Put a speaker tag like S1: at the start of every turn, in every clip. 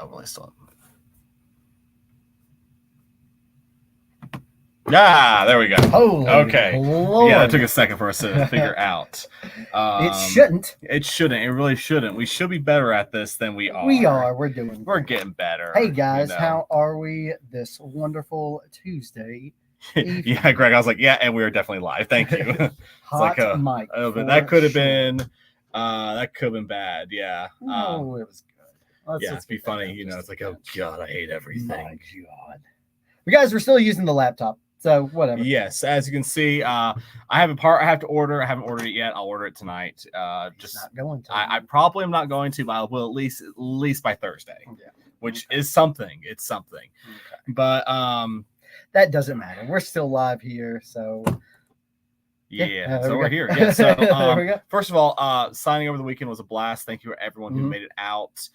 S1: Oh, really? Still. Yeah, there we go.
S2: Holy
S1: okay.
S2: Lord.
S1: Yeah, it took a second for us to figure out.
S2: It shouldn't.
S1: It shouldn't. It really shouldn't. We should be better at this than we are.
S2: We are. We're doing.
S1: We're getting better.
S2: Hey guys, how are we this wonderful Tuesday?
S1: Yeah, Greg. I was like, yeah, and we are definitely live. Thank you.
S2: Hot like mic.
S1: But that could have been. That could have been bad. Yeah.
S2: No, it was good.
S1: Let's be funny. It's like, oh god, I hate everything.
S2: My god. You guys, we're still using the laptop. So whatever.
S1: Yes, as you can see, I have a part I have to order. I haven't ordered it yet. I'll order it tonight. Just
S2: not going to.
S1: I probably am not going to, but I will at least by Thursday, which is something. It's something. Okay. But
S2: that doesn't matter. We're still live here, so
S1: yeah. So we're here. Yeah. So there we go. First of all, signing over the weekend was a blast. Thank you to everyone who made it out.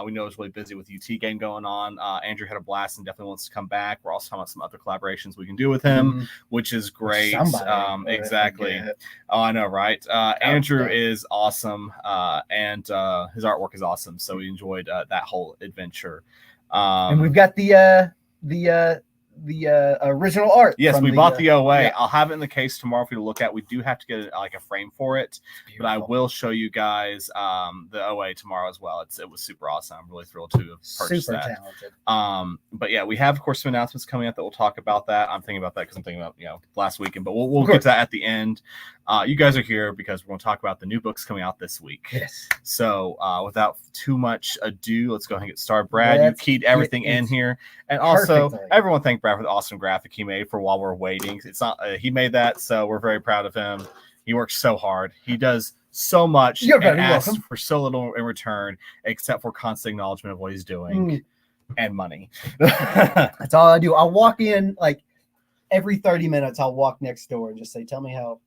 S1: We know it's really busy with UT game going on. Andrew had a blast and definitely wants to come back. We're also talking about some other collaborations we can do with him, which is great. Exactly. Oh, I know, right? Andrew is awesome, and his artwork is awesome. So we enjoyed that whole adventure.
S2: And we've got the original art.
S1: Yes, we bought the OA. Yeah. I'll have it in the case tomorrow for you to look at. We do have to get a frame for it, but I will show you guys the OA tomorrow as well. It was super awesome. I'm really thrilled to have purchased that. Talented. But yeah, we have of course some announcements coming up that we'll talk about that. I'm thinking about that because I'm thinking about last weekend, but we'll get to that at the end. You guys are here because we're going to talk about the new books coming out this week.
S2: Yes.
S1: So without too much ado, let's go ahead and get started. Brad, you keyed everything in here, and also everyone thank Brad for the awesome graphic he made for while we're waiting. It's not he made that, so we're very proud of him. He works so hard. He does so much and asks for so little in return, except for constant acknowledgement of what he's doing and money.
S2: That's all I do. I'll walk in like every 30 minutes. I'll walk next door and just say, "Tell me how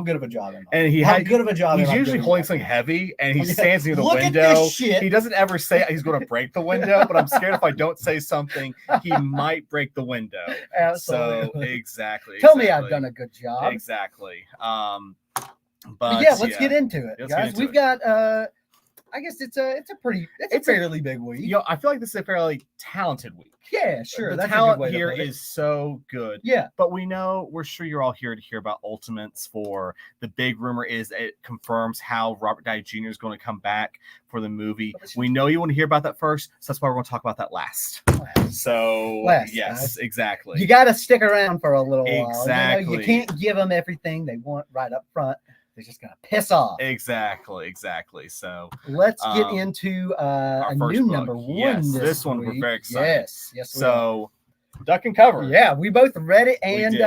S2: good of a job am I?"
S1: And he's usually holding something heavy, and he stands near the window. He doesn't ever say he's going to break the window, but I'm scared if I don't say something, he might break the window.
S2: Absolutely.
S1: So exactly.
S2: Tell me I've done a good job.
S1: Exactly.
S2: But yeah, let's get into it, guys. We've got I guess it's a fairly big week.
S1: I feel like this is a fairly talented week.
S2: Yeah, sure.
S1: The talent here is so good.
S2: Yeah.
S1: But we're sure you're all here to hear about Ultimates. For the big rumor is it confirms how Robert Downey Jr. is going to come back for the movie. We know you want to hear about that first, so that's why we're going to talk about that last. So yes, guys. Exactly.
S2: You got to stick around for a little while.
S1: Exactly.
S2: You can't give them everything they want right up front. They're just gonna piss off.
S1: Exactly. So
S2: let's get into a new book. Number one.
S1: Yes, this one we're very excited.
S2: Yes.
S1: So, Duck and Cover.
S2: Yeah, we both read it, and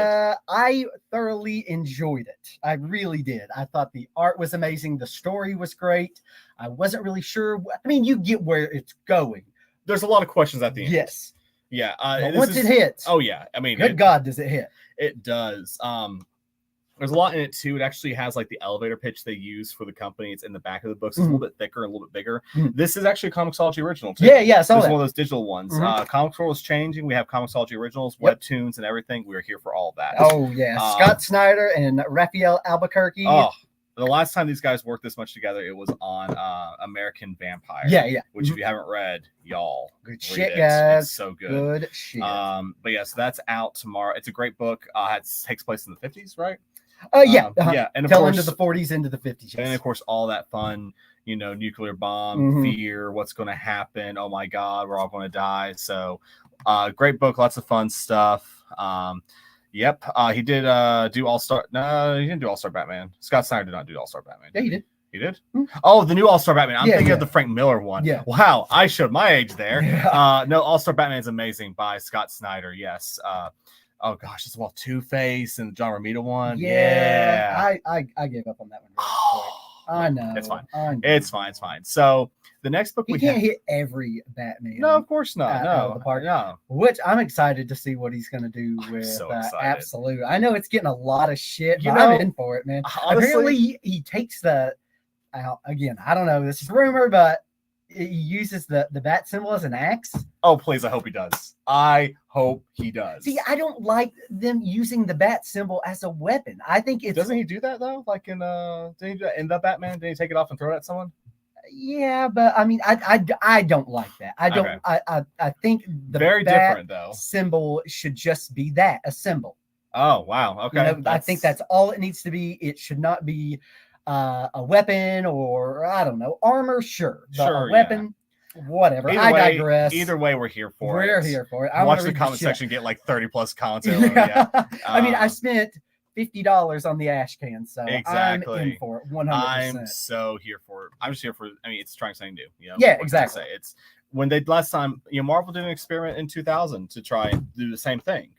S2: I thoroughly enjoyed it. I really did. I thought the art was amazing. The story was great. I wasn't really sure. I mean, you get where it's going.
S1: There's a lot of questions at the end.
S2: Yes.
S1: Yeah.
S2: Once it hits.
S1: Oh yeah. I mean,
S2: good God, does it hit?
S1: It does. There's a lot in it too. It actually has like the elevator pitch they use for the company. It's in the back of the books. It's a little bit thicker, a little bit bigger. This is actually a Comixology original too.
S2: Yeah.
S1: This is one of those digital ones. Comics World is changing. We have Comixology originals, webtoons, and everything. We're here for all of that.
S2: Oh yeah, Scott Snyder and Raphael Albuquerque.
S1: Oh, the last time these guys worked this much together, it was on American Vampire.
S2: Yeah.
S1: Which if you haven't read, y'all,
S2: good shit, guys.
S1: It's so good.
S2: Good shit.
S1: But yes, that's out tomorrow. It's a great book. It takes place in the 50s, right?
S2: Yeah,
S1: and of
S2: course
S1: into
S2: the 40s, into the 50s,
S1: and of course all that fun, nuclear bomb, fear, what's going to happen? Oh my God, we're all going to die. So, great book, lots of fun stuff. Yep, he did do All-Star. No, he didn't do All-Star Batman. Scott Snyder did not do All-Star Batman.
S2: Yeah, he did.
S1: He did? Oh, the new All-Star Batman. I'm thinking of the Frank Miller one.
S2: Yeah.
S1: Wow, I showed my age there. Yeah. No, All-Star Batman is amazing by Scott Snyder. Yes. Oh gosh, it's about Two-Face and the John Romita one.
S2: Yeah. I gave up on that one. I know.
S1: It's fine. It's fine. So the next book
S2: we can't hit every Batman.
S1: No, of course not. No,
S2: the park.
S1: No.
S2: Which I'm excited to see what he's going to do with Absolute. I know it's getting a lot of shit, but I'm in for it, man. Honestly, apparently he takes again, I don't know. This is rumor, but he uses the bat symbol as an axe.
S1: Oh, please. I hope he does. I hope he does.
S2: See, I don't like them using the bat symbol as a weapon. I think it's...
S1: Doesn't he do that, though? Like in didn't he do that in the Batman? Didn't he take it off and throw it at someone?
S2: Yeah, but I mean, I don't like that. I don't. Okay. I think the
S1: very different though.
S2: Symbol should just be that, a symbol.
S1: Oh wow, okay.
S2: I think that's all it needs to be. It should not be a weapon or I don't know, armor. Sure, but a weapon. Yeah. Whatever. I digress.
S1: Either way, we're here for
S2: it.
S1: We're
S2: here for it.
S1: I watch the comment section get like 30+ comments.
S2: I mean, I spent $50 on the ash can, so
S1: exactly.
S2: I'm in for it 100%.
S1: I'm so here for it. I'm just here for. I mean, it's trying something new.
S2: Yeah, exactly.
S1: It's when they last time Marvel did an experiment in 2000 to try and do the same thing.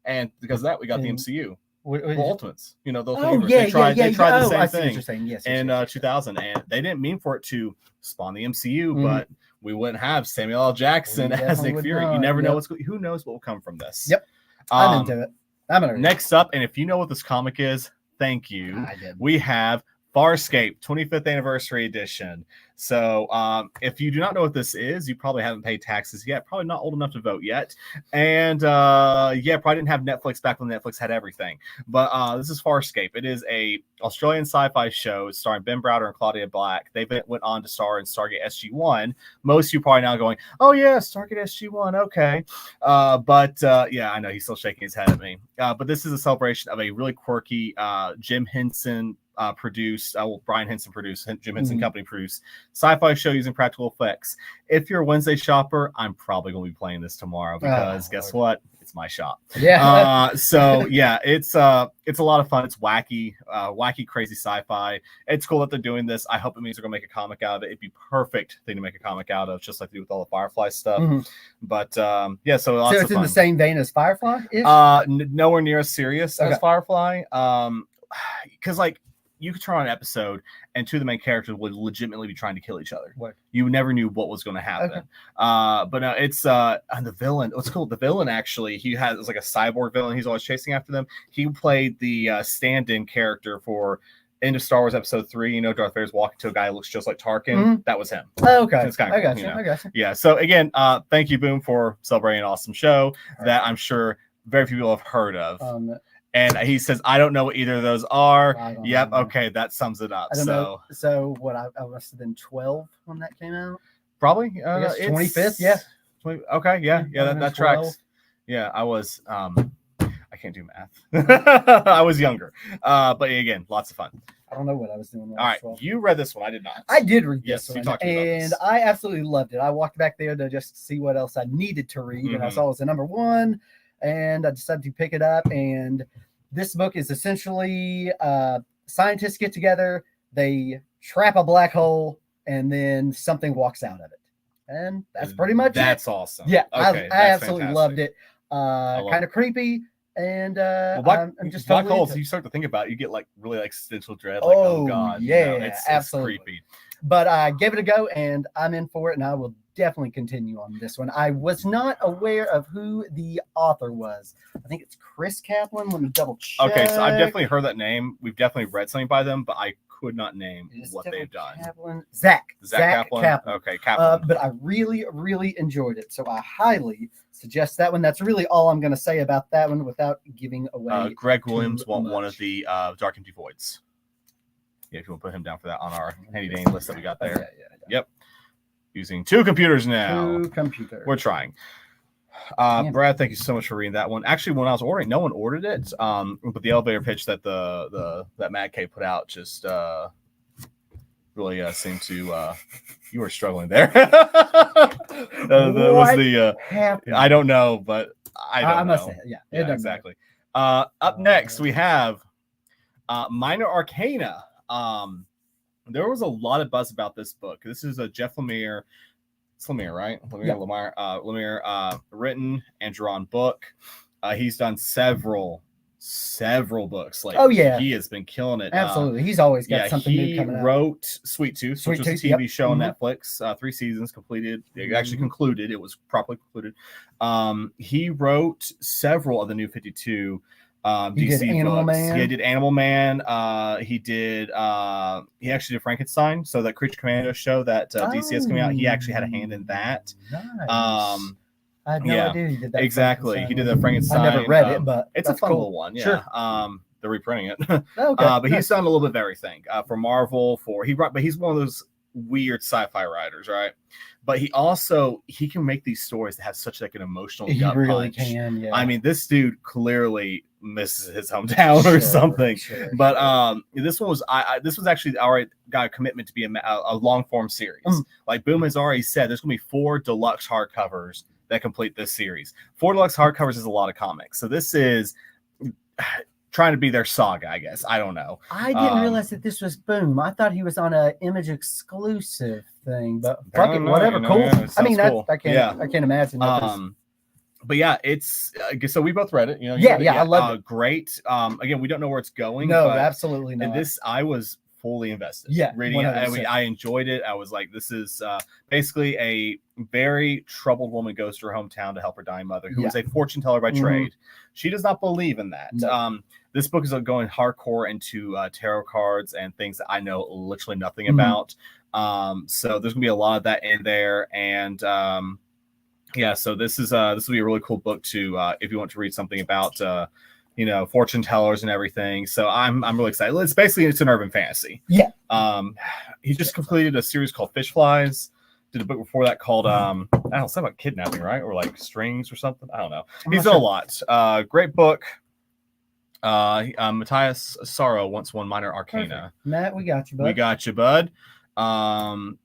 S1: And because of that, we got the MCU. Ultimates, those they tried the same thing. You're saying. Yes, in 2000, and they didn't mean for it to spawn the MCU, but we wouldn't have Samuel L. Jackson as Nick Fury. You never know who knows what will come from this.
S2: Yep, I'm into it. I'm gonna
S1: next up, and if you know what this comic is, thank you.
S2: I did.
S1: We have Farscape 25th Anniversary Edition. So if you do not know what this is, you probably haven't paid taxes yet. Probably not old enough to vote yet. And probably didn't have Netflix back when Netflix had everything. But this is Farscape. It is a Australian sci-fi show starring Ben Browder and Claudia Black. They went on to star in Stargate SG-1. Most of you probably now going, oh yeah, Stargate SG-1, okay. I know he's still shaking his head at me. But this is a celebration of a really quirky Jim Henson Brian Henson produced, Jim Henson Company produced sci-fi show using practical effects. If you're a Wednesday shopper, I'm probably going to be playing this tomorrow because guess what? It's my shop.
S2: Yeah.
S1: It's a lot of fun. It's wacky, crazy sci-fi. It's cool that they're doing this. I hope it means they're going to make a comic out of it. It'd be perfect thing to make a comic out of, just like they do with all the Firefly stuff. But so it's
S2: in the same vein as Firefly.
S1: Nowhere near as serious as Firefly. Because you could turn on an episode and two of the main characters would legitimately be trying to kill each other.
S2: What?
S1: You never knew what was going to happen.
S2: Okay.
S1: But no, it's and the villain. What's cool? The villain actually, it's like a cyborg villain. He's always chasing after them. He played the stand-in character for End of Star Wars Episode 3. Darth Vader's walking to a guy who looks just like Tarkin. That was him.
S2: Oh, okay.
S1: So it's kind of cool,
S2: I got you.
S1: Yeah. So again, thank you, Boom, for celebrating an awesome show that I'm sure very few people have heard of. And he says, I don't know what either of those are. Yep. Okay. That sums it up.
S2: I don't know. So what? I must have been 12 when that came out.
S1: Probably.
S2: 25th. Yeah.
S1: 20, okay. Yeah. That tracks. Yeah. I was, I can't do math. I was younger. But again, lots of fun.
S2: I don't know what I was doing.
S1: All right. 12. You read this one. I did not.
S2: I did read this one.
S1: You talked to me about this.
S2: I absolutely loved it. I walked back there to just see what else I needed to read. And I saw it was the number one. And I decided to pick it up. And this book is essentially scientists get together, they trap a black hole, and then something walks out of it. And that's pretty much
S1: That's awesome.
S2: Yeah,
S1: okay,
S2: I absolutely loved it. Kind of creepy. And I'm just
S1: black holes. You start to think about it, you get really existential dread. Like, oh God,
S2: yeah, absolutely.
S1: It's creepy.
S2: But I gave it a go, and I'm in for it, and I will definitely continue on this one. I was not aware of who the author was. I think it's Chris Kaplan. Let me double check.
S1: Okay, so I've definitely heard that name. We've definitely read something by them, but I could not name what they've done.
S2: Kaplan. Zach Kaplan.
S1: Okay, Kaplan.
S2: But I really, really enjoyed it, so I highly suggest that one. That's really all I'm going to say about that one without giving away.
S1: Greg Williams won one of the Dark Empty Voids. Yeah, if you want to put him down for that on our handy dandy list that we got there.
S2: Yeah.
S1: Yep. Using 2 computers now.
S2: 2 computers.
S1: We're trying. Brad, thank you so much for reading that one. Actually, when I was ordering, no one ordered it. But the elevator pitch that that Mad K put out just really seemed to you were struggling there. I don't know, but I don't know.
S2: Say, yeah
S1: exactly. Up next, we have Minor Arcana. There was a lot of buzz about this book. This is a Jeff Lemire. It's Lemire, right? Lemire written and drawn book. He's done several books. He has been killing it.
S2: Absolutely. He's always got something new coming out.
S1: He wrote Sweet Tooth, which was a TV show on Netflix. 3 seasons completed. It actually concluded. It was properly concluded. He wrote several of the New 52 DC
S2: did Animal
S1: books.
S2: Man.
S1: He did Animal Man. He actually did Frankenstein. So that Creature Commando show that DC is coming out, he actually had a hand in that.
S2: Nice. I had no idea he did that.
S1: Exactly. He did the Frankenstein.
S2: I never read it, but
S1: it's a cool one. Yeah.
S2: Sure.
S1: They're reprinting it.
S2: Okay.
S1: But he's done a little bit of everything for Marvel. But he's one of those weird sci-fi writers, right? But he can make these stories that have such like an emotional gut
S2: really
S1: punch.
S2: can, yeah.
S1: I mean, this dude clearly misses his hometown or something. But this one was this was actually already got a commitment to be a long form series. Like Boom has already said, there's gonna be 4 deluxe hardcovers that complete this series. 4 deluxe hardcovers is a lot of comics, so this is trying to be their saga, I guess. I don't know.
S2: I didn't realize that this was Boom. I thought he was on a Image exclusive thing, but fuck it, whatever. Cool. Yeah, I mean, cool. I can't imagine.
S1: But yeah, it's so we both read it. You know,
S2: I love it.
S1: Great. Again, we don't know where it's going.
S2: No, absolutely not.
S1: This, I was fully invested.
S2: Yeah,
S1: reading 100%. It. I mean, I enjoyed it. I was like, this is basically a very troubled woman goes to her hometown to help her dying mother, who is a fortune teller by trade. She does not believe in that. No. This book is going hardcore into tarot cards and things that I know literally nothing about. So there's gonna be a lot of that in there, and yeah. So this will be a really cool book to if you want to read something about fortune tellers and everything. So I'm really excited. It's an urban fantasy.
S2: Yeah.
S1: He just completed a series called Fish Flies. Did a book before that called I don't know, something about kidnapping, right? Or like strings or something. I don't know. He's done a lot. Great book. Matthias Sorrow once won Minor Arcana.
S2: Perfect. Matt, we got you, bud.
S1: We got you, bud.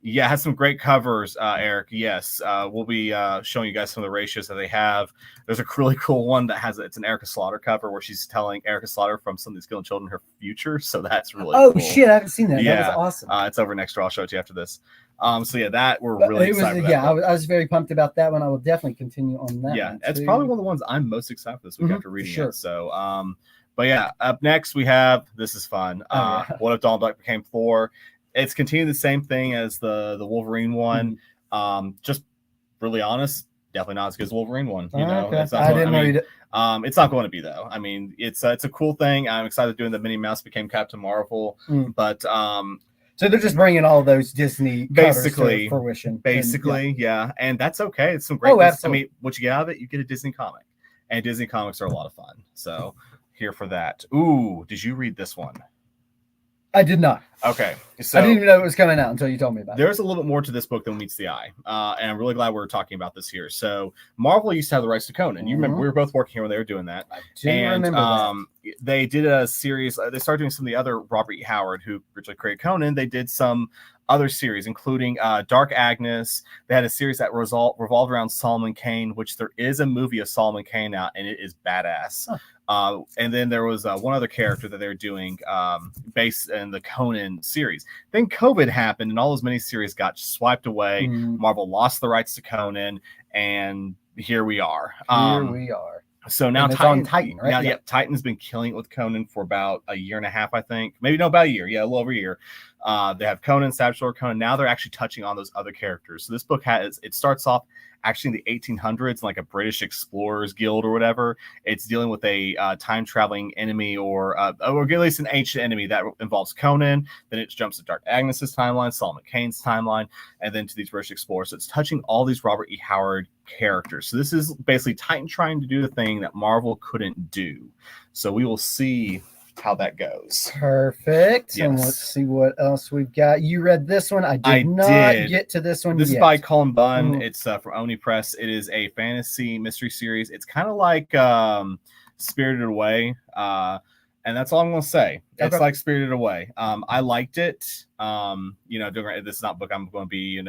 S1: Yeah, has some great covers, Eric. Yes, we'll be showing you guys some of the ratios that they have. There's a really cool one that it's an Erica Slaughter cover where she's telling Erica Slaughter from Some of These Killing Children her future. So that's really cool.
S2: Shit, I haven't seen that.
S1: Yeah,
S2: that was awesome.
S1: It's over next door. I'll show it to you after this. So yeah, that we're really excited about.
S2: Yeah, I was very pumped about that one. I will definitely continue on that.
S1: Yeah, it's probably one of the ones I'm most excited for this week after reading it. So but yeah, up next we have, this is fun. What If Donald Duck Became Thor? It's continuing the same thing as the Wolverine one. Just really honest, definitely not as good as the Wolverine one. You know,
S2: okay. I didn't read it.
S1: It's not going to be though. I mean, it's a cool thing. I'm excited doing the Minnie Mouse became Captain Marvel, but
S2: so they're just bringing all those Disney
S1: basically
S2: to fruition.
S1: Basically, yeah, and that's okay. It's some great. I mean, what you get out of it, you get a Disney comic, and Disney comics are a lot of fun. So here for that. Ooh, did you read this one?
S2: I did not.
S1: Okay. So
S2: I didn't even know it was coming out until you told me about
S1: it. There's a little bit more to this book than meets the eye. And I'm really glad we're talking about this here. So Marvel used to have the rights to Conan. You remember we were both working here when they were doing that.
S2: I do remember that.
S1: They did a series. They started doing some of the other Robert E. Howard, who originally created Conan. They did some other series, including Dark Agnes. They had a series that revolved around Solomon Kane, which there is a movie of Solomon Kane now, and it is badass. And then there was one other character that they were doing based in the Conan series. Then COVID happened, and all those miniseries got swiped away. Marvel lost the rights to Conan, and here we are. So now
S2: Titan, right?
S1: Yeah, Titan's been killing it with Conan for about a year and a half, I think. Maybe about a year. Yeah, a little over a year. They have Conan, Savage Lord Conan. Now they're actually touching on those other characters. So this book it starts off actually in the 1800s, like a British Explorers Guild or whatever. It's dealing with a time-traveling enemy or at least an ancient enemy that involves Conan. Then it jumps to Dark Agnes's timeline, Solomon Kane's timeline, and then to these British Explorers. So it's touching all these Robert E. Howard characters. So this is basically Titan trying to do the thing that Marvel couldn't do. So we will see how that goes.
S2: Perfect. Yes. And let's see what else we've got. You read this one. I did not get to this one.
S1: This is by Colin Bunn. It's from Oni Press. It is a fantasy mystery series. It's kind of like Spirited Away. And that's all I'm going to say. It's like Spirited Away. I liked it. This is not a book I'm going to be,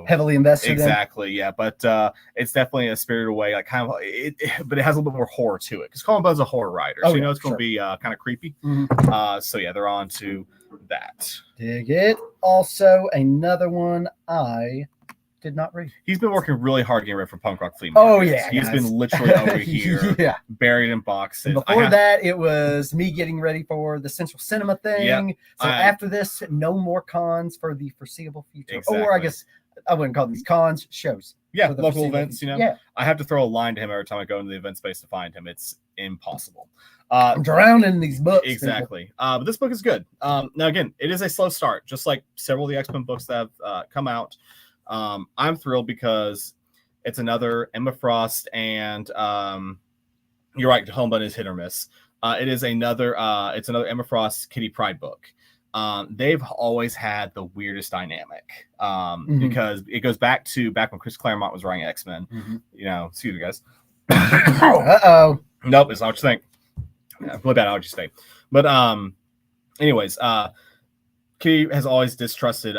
S2: heavily invested
S1: exactly in. Yeah, but it's definitely a Spirited Away, like kind of but it has a little bit more horror to it because Colin Bunn's a horror writer, so it's going to be kind of creepy. So yeah, they're on to that.
S2: Dig it. Also another one I did not read.
S1: He's been working really hard getting ready for Punk Rock Flea Market. He's been literally over here buried in boxes.
S2: And before that, it was me getting ready for the Central Cinema thing. So after this, no more cons for the foreseeable future. Exactly. Or I guess I wouldn't call these cons, shows.
S1: Yeah, local events, Yeah. I have to throw a line to him every time I go into the event space to find him. It's impossible.
S2: I'm drowning in these books.
S1: Exactly. But this book is good. Now, again, it is a slow start, just like several of the X-Men books that have come out. I'm thrilled because it's another Emma Frost and you're right, Home Bun is hit or miss. It's another Emma Frost Kitty Pryde book. they've always had the weirdest dynamic because it goes back when Chris Claremont was writing X-Men. Excuse me, guys. Nope, it's not what you think. Yeah, really bad allergy state. But anyways, Kitty has always distrusted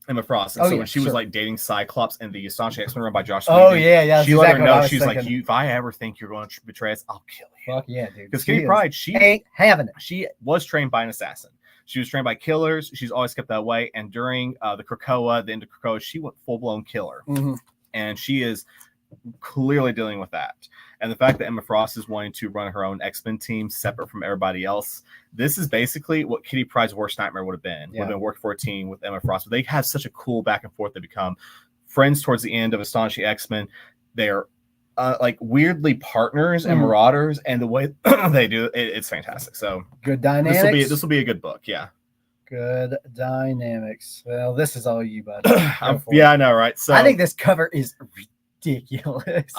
S1: Emma Frost, and so when she was like dating Cyclops in the Astonishing X-Men run by Josh Sweden, she let her know, she's like, if I ever think you're going to betray us, I'll kill you.
S2: Fuck yeah, dude.
S1: Because Kitty Pryde, she
S2: ain't having it.
S1: She was trained by an assassin. She was trained by killers. She's always kept that way. And during the end of Krakoa, she went full-blown killer. And she is clearly dealing with that. And the fact that Emma Frost is wanting to run her own X-Men team separate from everybody else, this is basically what Kitty Pryde's worst nightmare would have been. Would have been working for a team with Emma Frost. But they have such a cool back and forth. They become friends towards the end of Astonishing X-Men. They're like weirdly partners and marauders, and the way they do it's fantastic. So
S2: good dynamics.
S1: This will be a good book. Yeah.
S2: Good dynamics. Well, this is all you, bud.
S1: Yeah, I know, right? So
S2: I think this cover is ridiculous.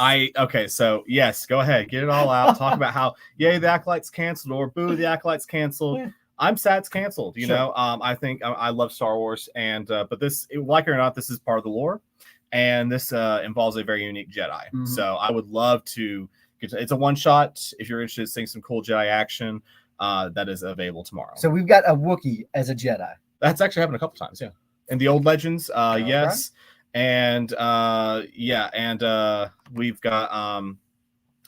S1: So yes, go ahead, get it all out. Talk about how yay the Acolyte's canceled or boo the Acolyte's canceled. I'm sad it's canceled. You know, I think I love Star Wars, and but this, like it or not, this is part of the lore. And this involves a very unique Jedi. So I would love to it's a one shot. If you're interested in seeing some cool Jedi action, that is available tomorrow.
S2: So we've got a Wookiee as a Jedi.
S1: That's actually happened a couple times. Yeah. In the old Legends. Yes. And we've got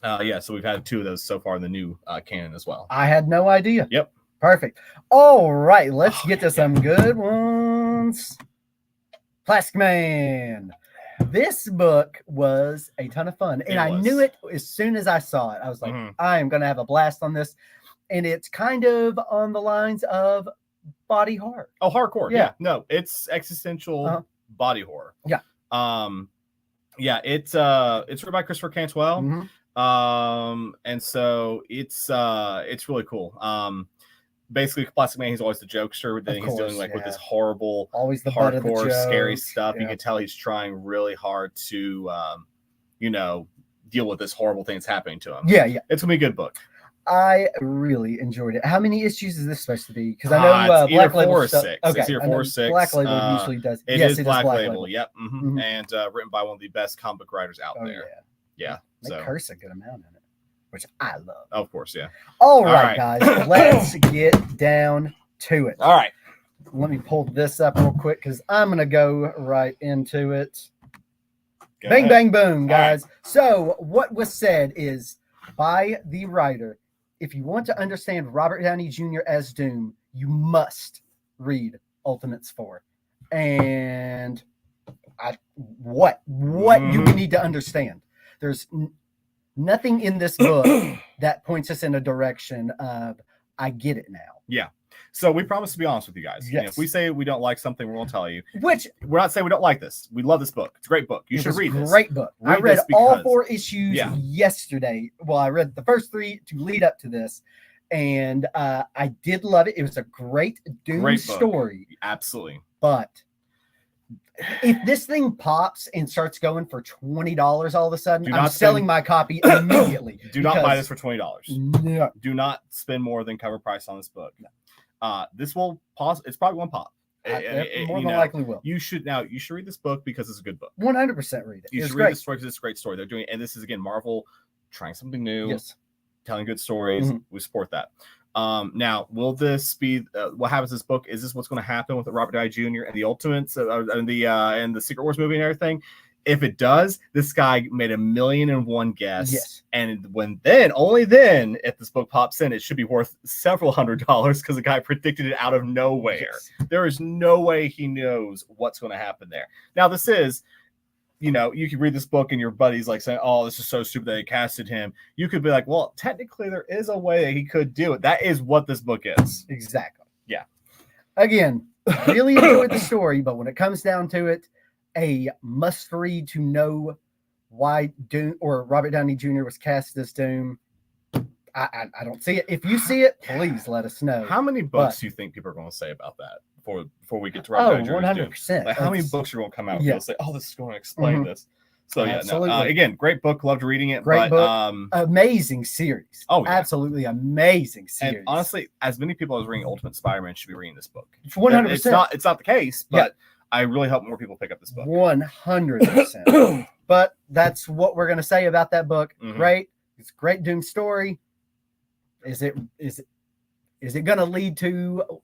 S1: so we've had 2 of those so far in the new canon as well.
S2: I had no idea.
S1: Yep.
S2: Perfect. All right. Let's get to some good ones. Plastic Man. This book was a ton of fun, and I knew it as soon as I saw it. I was like, I am going to have a blast on this, and it's kind of on the lines of body horror.
S1: Oh, hardcore. Yeah. No, it's existential body horror.
S2: Yeah.
S1: It's written by Christopher Cantwell. And so it's really cool. Basically, Plastic Man, he's always the jokester. Then he's dealing with this horrible,
S2: always the
S1: hardcore, scary stuff. You can tell he's trying really hard to, deal with this horrible thing that's happening to him.
S2: Yeah.
S1: It's gonna be a good book.
S2: I really enjoyed it. How many issues is this supposed to be? Because I know
S1: Black Label 4 or 6. Okay, it's either 4 or 6.
S2: Black Label usually does.
S1: It is Black Label. Yep. And written by one of the best comic book writers out there. Yeah.
S2: They curse a good amount in it, which I love.
S1: Of course, yeah.
S2: All right, guys, let's get down to it.
S1: All right.
S2: Let me pull this up real quick because I'm going to go right into it. Bang, bang, boom, guys. Right. So what was said is by the writer, if you want to understand Robert Downey Jr. as Doom, you must read Ultimates 4. And what you need to understand. There's nothing in this book that points us in a direction of, I get it now.
S1: Yeah. So we promise to be honest with you guys.
S2: Yes.
S1: If we say we don't like something, we're going to tell you.
S2: Which
S1: we're not saying we don't like this. We love this book. It's a great book. You should read this.
S2: Great book. I read all 4 issues yesterday. Well, I read the first 3 to lead up to this, and I did love it. It was a great Doom story.
S1: Absolutely.
S2: But if this thing pops and starts going for $20 all of a sudden, I'm selling my copy immediately.
S1: Do not buy this for $20.
S2: No.
S1: Do not spend more than cover price on this book. This will pause. It's probably one pop.
S2: More than likely will.
S1: You should read this book because it's a good book.
S2: 100% read it.
S1: You should read this story because it's a great story. They're doing, and this is again Marvel trying something new.
S2: Yes.
S1: Telling good stories. We support that. Now, will this be what happens in this book? Is this what's going to happen with Robert Downey Jr. and the Ultimates and the Secret Wars movie and everything? If it does, this guy made 1,000,001 guess.
S2: Yes.
S1: And only then, if this book pops in, it should be worth several $100s because the guy predicted it out of nowhere. Yes. There is no way he knows what's going to happen there. Now, this is, you can read this book and your buddy's like saying, oh, this is so stupid that they casted him. You could be like, well, technically there is a way that he could do it. That is what this book is.
S2: Exactly.
S1: Yeah.
S2: Again, really enjoyed the story, but when it comes down to it, a must read to know why Doom or Robert Downey Jr. was cast as Doom. I don't see it. If you see it, please let us know.
S1: How many books do you think people are going to say about that before we get to Robert Downey Jr.?
S2: 100%.
S1: Like, how many books are going to come out and say, oh, this is going to explain this? So yeah, again, great book. Loved reading it.
S2: Great book. Amazing series.
S1: Oh, yeah.
S2: Absolutely amazing series.
S1: And honestly, as many people as reading Ultimate Spider-Man should be reading this book.
S2: 100%.
S1: It's not the case, but I really hope more people pick up this book.
S2: 100%. But that's what we're gonna say about that book. Great. It's a great Doom story. Is it gonna lead to?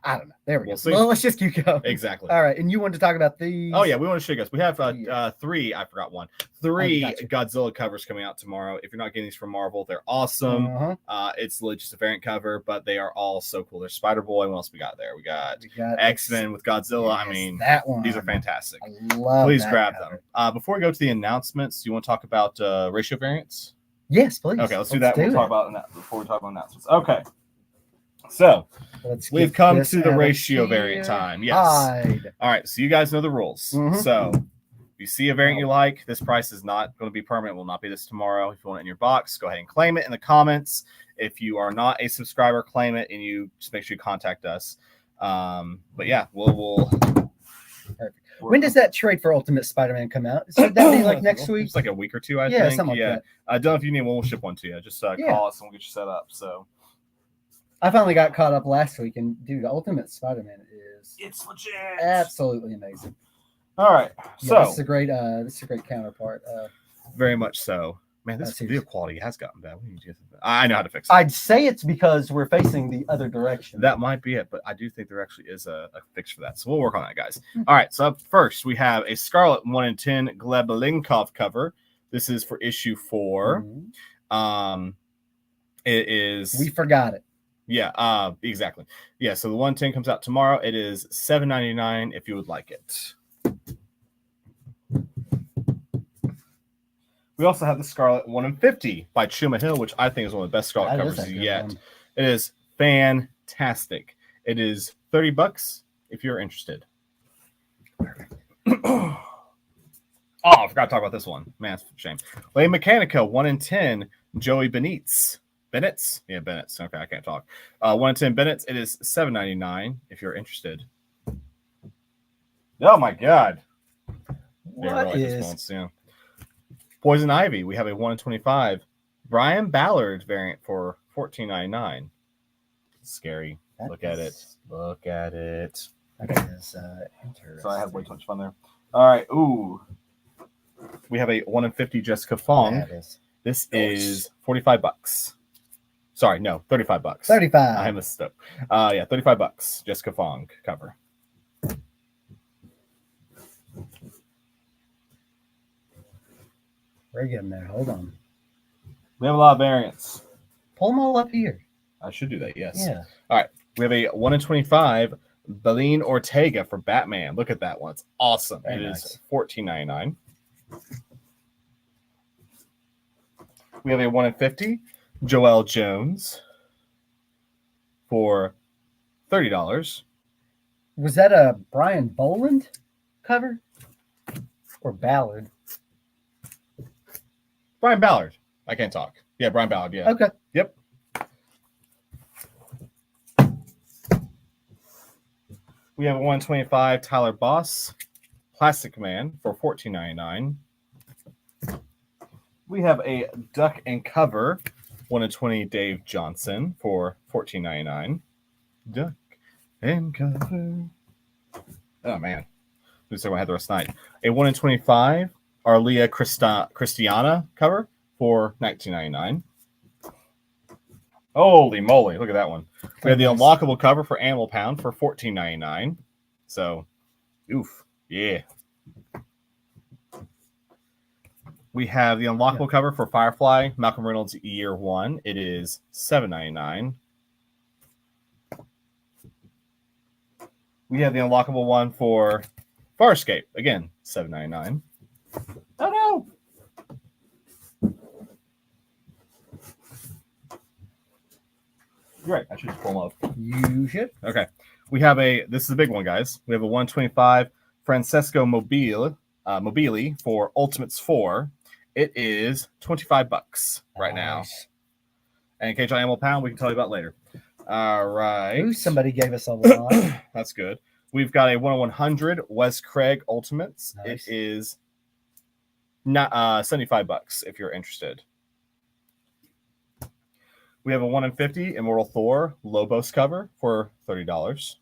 S2: I don't know. There we go. Well, let's just keep going.
S1: Exactly.
S2: All right. And you wanted to talk about these?
S1: Oh, yeah. We want to show you guys. We have three. I forgot one. Three Godzilla covers coming out tomorrow. If you're not getting these from Marvel, they're awesome. It's literally just a variant cover, but they are all so cool. There's Spider-Boy. What else we got there? We got X-Men with Godzilla. Yes, I mean, that one. These are fantastic.
S2: I love
S1: Please grab them. Before we go to the announcements, do you want to talk about ratio variants?
S2: Yes, please.
S1: Okay, let's do that. We'll talk about that before we talk about announcements. Okay. So we've come to the ratio variant time. Yes. All right. So you guys know the rules. So if you see a variant you like, this price is not going to be permanent. It will not be this tomorrow. If you want it in your box, go ahead and claim it in the comments. If you are not a subscriber, claim it, and you just make sure you contact us. But yeah, we'll.
S2: Perfect. When does that trade for Ultimate Spider-Man come out? Is that be like next week?
S1: It's like a week or two, I think.
S2: Yeah, something like that.
S1: I don't know if you need one. We'll ship one to you. Just call us and we'll get you set up. So.
S2: I finally got caught up last week, and dude, Ultimate Spider-Man
S1: it's legit,
S2: absolutely amazing.
S1: All right, so
S2: this is a great counterpart.
S1: Very much so, man. This video quality has gotten bad. I know how to fix it.
S2: I'd say it's because we're facing the other direction.
S1: That might be it, but I do think there actually is a fix for that. So we'll work on that, guys. All right, so up first we have a Scarlet 1 in 10 Glebelinkov cover. This is for issue 4. It is.
S2: We forgot it.
S1: Yeah, exactly. Yeah, so the 110 comes out tomorrow. It is $7.99 if you would like it. We also have the Scarlet 1 in 50 by Chuma Hill, which I think is one of the best Scarlet covers yet. It is fantastic. It is $30 if you're interested. Oh, I forgot to talk about this one. Man, it's a shame. Lay Mechanica 1 in 10 Joey Bennett's? Yeah, Bennett's. Okay, I can't talk. 1 in 10 Bennett's. It is $7.99 if you're interested. Oh my God.
S2: What is?
S1: Poison Ivy. We have a 1 in 25 Brian Ballard variant for $14.99. Scary. Look at it. Look at it.
S2: That is interesting.
S1: So I had way too much fun there. All right. Ooh. We have a 1 in 50 Jessica Fong. This is $45. Sorry, no, $35.
S2: $35.
S1: I missed up. Yeah, $35. Jessica Fong cover.
S2: We're getting there. Hold on.
S1: We have a lot of variants.
S2: Pull them all up here.
S1: I should do that, yes.
S2: Yeah.
S1: All right. We have a 1 in 25 Beline Ortega for Batman. Look at that one. It's awesome. It is $14.99. We have a 1 in 50 Joelle Jones for $30.
S2: Was that a Brian Boland cover or Ballard?
S1: Brian Ballard. I can't talk. Yeah, Brian Ballard. Yeah.
S2: Okay.
S1: Yep. We have a 125 Tyler Boss Plastic Man for $14.99. We have a Duck and Cover 1 in 20 Dave Johnson for $14.99. Duck and Cover. Oh man, this is what I had the rest of the night. A 1 in 25 Arlia Christiana cover for $19.99. Holy moly, look at that one. We have the unlockable cover for Animal Pound for $14.99. So, oof, yeah. We have the unlockable cover for Firefly, Malcolm Reynolds Year 1. It is $7.99. We have the unlockable one for Farscape. Again, $7.99. Oh, no! You're right. I should just pull them up.
S2: You should.
S1: Okay. We have this is a big one, guys. We have a 125 Francesco Mobili for Ultimates 4. It is $25 right now. And Cage Animal Pound, we can tell you about later. All right.
S2: Ooh, somebody gave us a lot.
S1: That's good. We've got a 1/100 Wes Craig Ultimates.
S2: Nice.
S1: It is Not $75 if you're interested. We have a 1 in 50 Immortal Thor Lobos cover for $30.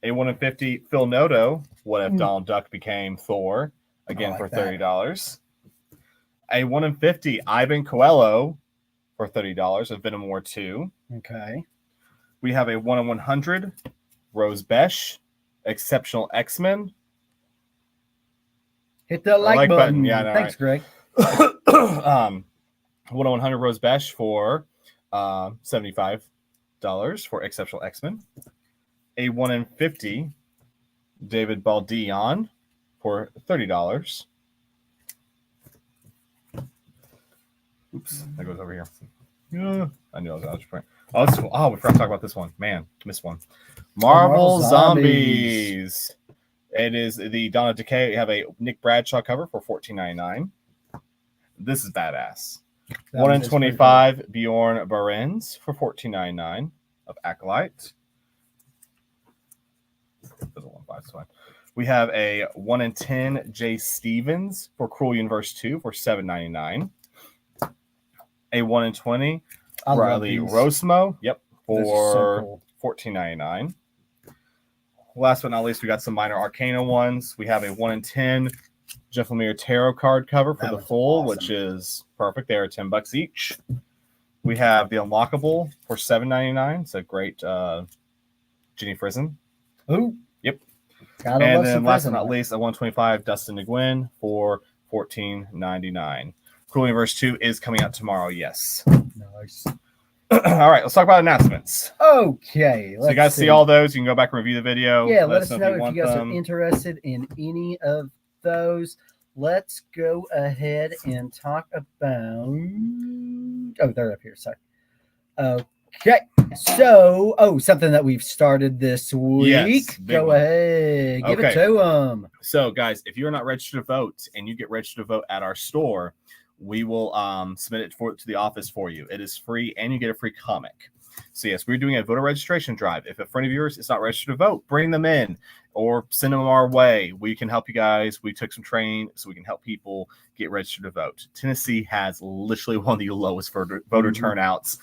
S1: A 1 in 50 Phil Noto, What If Donald Duck Became Thor, again for $30. A 1 in 50 Ivan Coelho for $30 of Venom War 2.
S2: Okay.
S1: We have a 1 in 100 Rose Besh, Exceptional X-Men.
S2: Hit the like button.
S1: Yeah, no,
S2: thanks,
S1: right.
S2: Greg.
S1: 1 in 100 Rose Besh for $75 for Exceptional X-Men. A 1 in 50 David Baldeon for $30. Oops, that goes over here. I knew I was out of print. Oh, we forgot to talk about this one. Man, missed one. Marvel Zombies. It is the Dawn of Decay. We have a Nick Bradshaw cover for $14.99. This is badass. 1 in 25 Bjorn Barends for $14.99 of Acolyte. We have a 1 in 10 Jay Stevens for Cruel Universe 2 for $7.99. A 1 in 20 Riley Rosmo, for $14.99. Last but not least, we got some minor Arcana ones. We have a 1 in 10 Jeff Lemire tarot card cover for the full, which is perfect. They are $10 each. We have the Unlockable for $7.99. It's a great Jenny Frizen.
S2: Ooh.
S1: Yep. And then last but not least, a 125 Dustin Nguyen for $14.99. Cruel Universe 2 is coming out tomorrow, yes.
S2: Nice.
S1: All right, let's talk about announcements.
S2: Okay.
S1: So you guys see all those. You can go back and review the video.
S2: Yeah, let us know if you guys are interested in any of those. Let's go ahead and talk about... Oh, they're up here. Sorry. Okay. So, something that we've started this week. Yes, go ahead. Give it to them.
S1: So, guys, if you're not registered to vote and you get registered to vote at our store, we will submit it to the office for you. It is free, and you get a free comic. So, yes, we're doing a voter registration drive. If a friend of yours is not registered to vote, bring them in or send them our way. We can help you guys. We took some training so we can help people get registered to vote. Tennessee has literally one of the lowest voter turnouts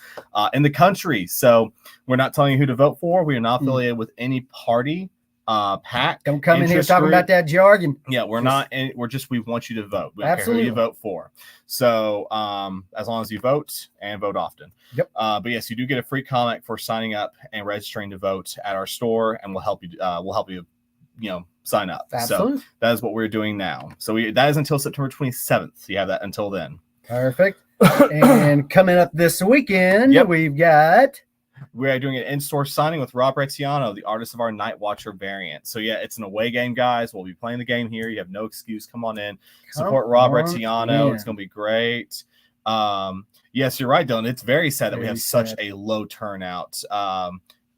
S1: in the country. So we're not telling you who to vote for. We are not affiliated with any party. PAC.
S2: Don't come in here talking about that jargon.
S1: Yeah, we want you to vote. We don't care who you vote for. So as long as you vote and vote often.
S2: Yep.
S1: But yes, you do get a free comic for signing up and registering to vote at our store, and we'll help you sign up.
S2: Absolutely.
S1: So that is what we're doing now. So that is until September 27th. You have that until then.
S2: Perfect. And coming up this weekend, we've got...
S1: We are doing an in-store signing with Rob Rettiano, the artist of our Night Watcher variant. So, yeah, it's an away game, guys. We'll be playing the game here. You have no excuse. Come on in. Support Rob Rettiano. It's going to be great. Yes, you're right, Dylan. It's very sad that we have such a low turnout.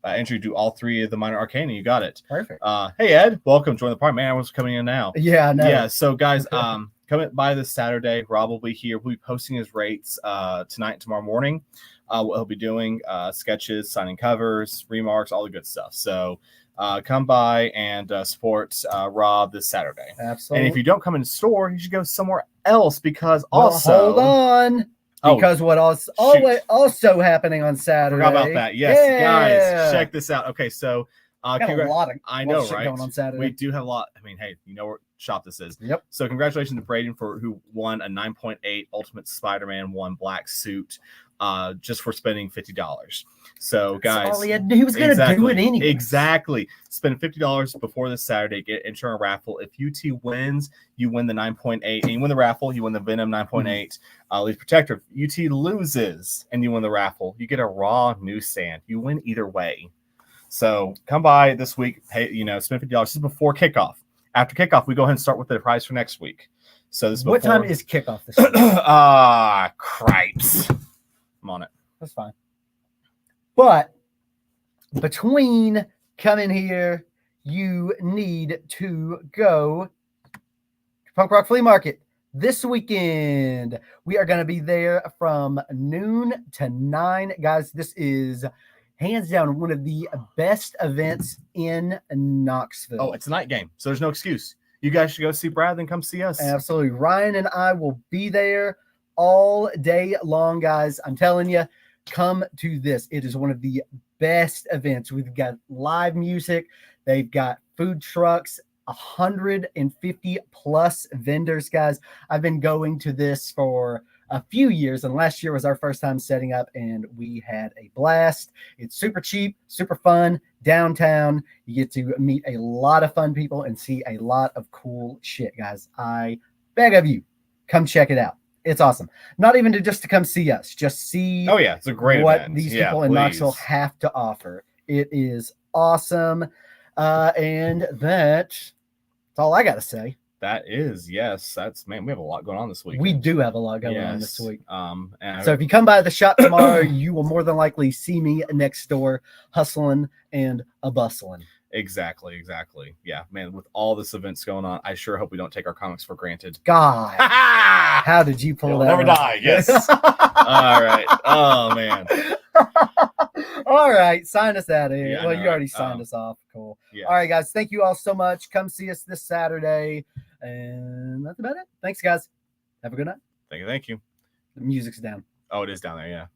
S1: Andrew, do all three of the minor Arcana. You got it.
S2: Perfect.
S1: Hey, Ed. Welcome. Join the party. Man, everyone's coming in now.
S2: Yeah, I know.
S1: Yeah, so, guys, come by this Saturday. Rob will be here. We'll be posting his rates tonight and tomorrow morning. What he'll be doing, sketches, signing covers, remarks, all the good stuff. So come by and support Rob this Saturday.
S2: Absolutely.
S1: And if you don't come in the store, you should go somewhere else because
S2: hold on. Because what else also happening on Saturday.
S1: Forgot about that. Yes, guys, check this out. Okay, so
S2: got a lot of
S1: I know, right?
S2: Going on Saturday.
S1: We do have a lot. I mean, hey, you know what shop this is.
S2: Yep.
S1: So congratulations to Braden who won a 9.8 Ultimate Spider-Man 1 black suit. Just for spending $50. So, guys,
S2: that's all he had to do. He was going to do it anyway.
S1: Exactly. Spend $50 before this Saturday. Get enter a raffle. If UT wins, you win the 9.8, and you win the raffle. You win the Venom 9.8 Leaf Protector. If UT loses and you win the raffle, you get a Raw newsstand. You win either way. So come by this week. Pay, spend $50. This is before kickoff. After kickoff, we go ahead and start with the prize for next week. So this is
S2: what time is kickoff this week?
S1: Cripes. I'm on it.
S2: That's fine. But between coming here, you need to go to Punk Rock Flea Market this weekend. We are going to be there from noon to 9. Guys, this is hands down one of the best events in Knoxville.
S1: Oh, it's a night game, so there's no excuse. you guys should go see Brad, then come see us.
S2: Absolutely. Ryan and I will be there all day long, guys. I'm telling you, come to this. It is one of the best events. We've got live music. They've got food trucks, 150 plus vendors, guys. I've been going to this for a few years, and last year was our first time setting up, and we had a blast. It's super cheap, super fun, downtown. You get to meet a lot of fun people and see a lot of cool shit, guys. I beg of you, come check it out. It's awesome. Not even just to come see us, just see.
S1: Oh yeah, it's a great
S2: what
S1: event.
S2: These people in Knoxville have to offer. It is awesome, and that's all I got to say.
S1: That is, yes. That's, man, we have a lot going on this week.
S2: We do have a lot going on this week.
S1: And
S2: so if you come by the shop tomorrow, you will more than likely see me next door hustling and bustling.
S1: Exactly. Yeah, man, with all this events going on, I sure hope we don't take our comics for granted.
S2: God. How did you pull that?
S1: Never die, yes. All right. Oh, man.
S2: All right, sign us out of here.
S1: Yeah,
S2: well, you already signed us off. Cool.
S1: Yeah.
S2: All right, guys. Thank you all so much. Come see us this Saturday. And that's about it. Thanks, guys. Have a good night.
S1: Thank you.
S2: The music's down.
S1: Oh, it is down there, yeah.